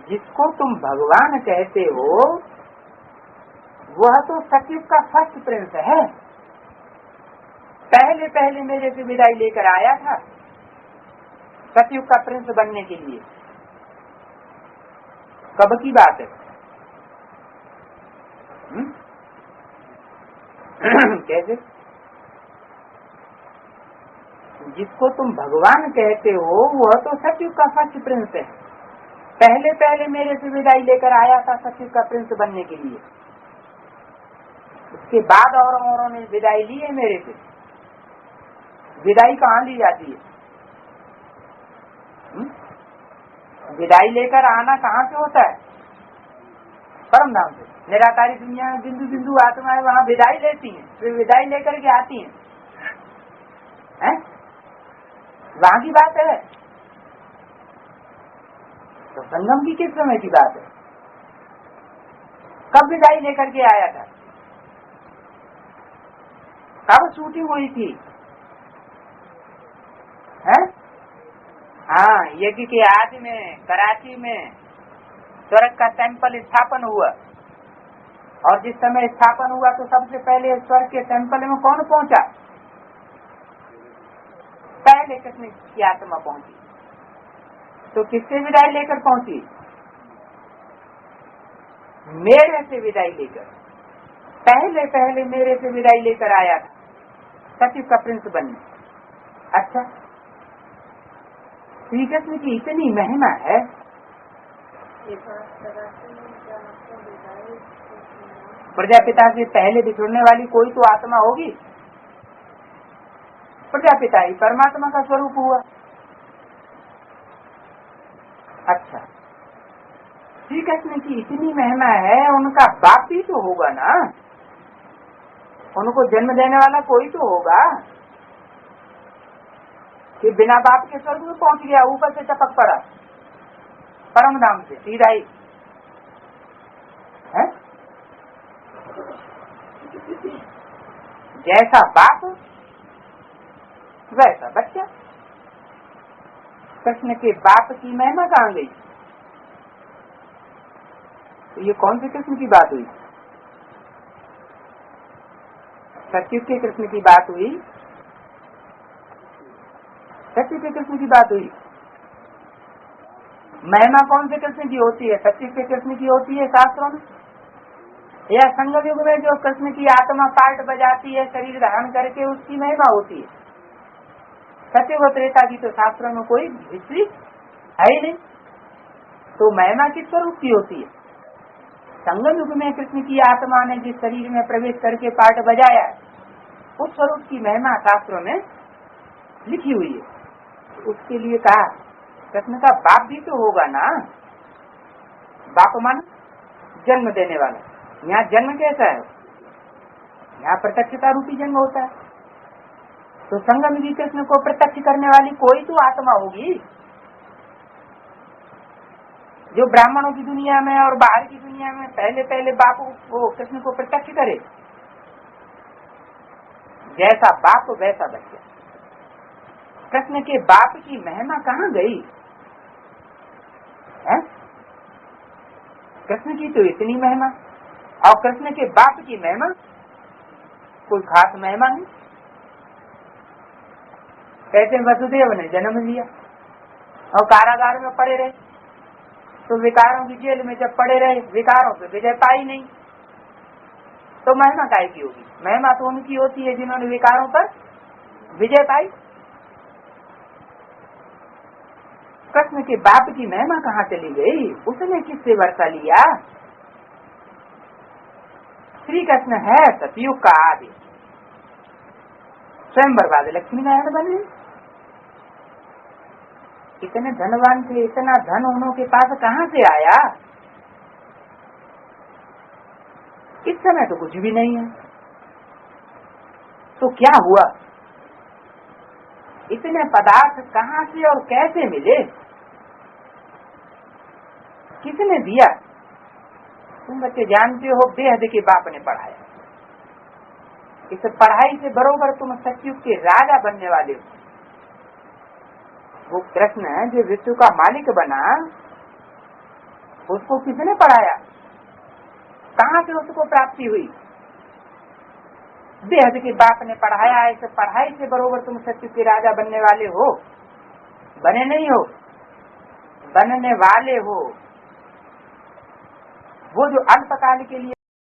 जिसको तुम भगवान कहते हो वह तो सतयुग का फर्स्ट प्रिंस है। पहले पहले मेरे से विदाई लेकर आया था सतयुग का प्रिंस बनने के लिए। कब की बात है? कैसे? जिसको तुम भगवान कहते हो वह तो सतयुग का फर्स्ट प्रिंस है। पहले पहले मेरे से विदाई लेकर आया था सतयुग का प्रिंस बनने के लिए। उसके बाद औरों ने विदाई ली है मेरे से। विदाई कहाँ ली जाती है? विदाई लेकर आना कहाँ से होता है? परम धाम से। निराकारी दुनिया में बिंदु बिंदु आत्माएं वहाँ विदाई लेती हैं, फिर विदाई लेकर के आती हैं। वहाँ की बात है। तो संगम की किस समय की बात है? कब विदाई लेकर के आया था? कब शूटिंग हुई थी? हाँ, यज्ञ के आदि में कराची में स्वर्ग का टेम्पल स्थापन हुआ। और जिस समय स्थापन हुआ तो सबसे पहले स्वर्ग के टेम्पल में कौन पहुंचा? पहले कृष्ण की आत्मा पहुंची। तो किससे विदाई लेकर पहुंची? मेरे से विदाई लेकर। पहले पहले मेरे से विदाई लेकर आया था सतयुग का प्रिंस बनने। अच्छा, श्री कृष्ण की इतनी महिमा है। प्रजापिता से पहले बिछुड़ने वाली कोई तो आत्मा होगी। प्रजापिता ही परमात्मा का स्वरूप हुआ। अच्छा, श्री कृष्ण की इतनी महिमा है, उनका बाप भी तो होगा ना। उनको जन्म देने वाला कोई तो होगा कि बिना बाप के स्वर्ग में पहुंच गया, ऊपर से टपक पड़ा परम धाम से सीधा ही है? जैसा बाप वैसा बच्चा। कृष्ण के बाप की महिमा कहाँ गई? तो ये कौन से कृष्ण की बात हुई? सतयुग के कृष्ण की बात हुई। सतयुग के कृष्ण की बात हुई। महिमा कौन से कृष्ण की होती है? सतयुग के कृष्ण की होती है शास्त्रों में, या संगम युग में जो कृष्ण की आत्मा पार्ट बजाती है शरीर धारण करके उसकी महिमा होती है? सतयुग और त्रेता की तो शास्त्रों में कोई हिस्ट्री है ही नहीं। तो महिमा किस स्वरूप की होती है? संगम युग में कृष्ण की आत्मा ने जिस शरीर में प्रवेश करके पार्ट बजाया उस स्वरूप की महिमा शास्त्रों में लिखी हुई है। उसके लिए कहा कृष्ण का बाप भी तो होगा ना। बाप मान जन्म देने वाला। यहाँ जन्म कैसा है? यहाँ प्रत्यक्षता रूपी जन्म होता है। तो संगम युगी कृष्ण को प्रत्यक्ष करने वाली कोई तो आत्मा होगी जो ब्राह्मणों की दुनिया में और बाहर की दुनिया में पहले पहले बाप को कृष्ण को प्रत्यक्ष करे। जैसा बाप वैसा बच्चा। कृष्ण के बाप की महिमा कहाँ गई है? कृष्ण की तो इतनी महिमा, और कृष्ण के बाप की महिमा कोई खास महिमा नहीं। कहते वसुदेव ने जन्म लिया और कारागार में पड़े रहे, तो विकारों की जेल में जब पड़े रहे विकारों पे विजय पाई नहीं, तो महिमा काय की होगी? महिमा तो उनकी होती है जिन्होंने विकारों पर विजय पाई। कृष्ण के बाप की महिमा कहाँ चली गई? उसने किससे वर्षा लिया? श्री कृष्ण है सतयुग का आदि। स्वयं बर्बाद लक्ष्मी नारायण बने। इतने धनवान थे, इतना धन उनके पास कहाँ से आया? इस समय तो कुछ भी नहीं है। तो क्या हुआ? इतने पदार्थ कहाँ से और कैसे मिले? किसने दिया? तुम बच्चे जानते हो बेहद के बाप ने पढ़ाया। इस पढ़ाई से बरोबर तुम सतयुग के राजा बनने वाले हो। वो कृष्ण जो विश्व का मालिक बना उसको किसने पढ़ाया? कहाँ से उसको प्राप्ति हुई? बेहद के बाप ने पढ़ाया है। इस पढ़ाई से बरोबर तुम सत्य के राजा बनने वाले हो? बने नहीं हो, बनने वाले हो। वो जो अल्पकाल के लिए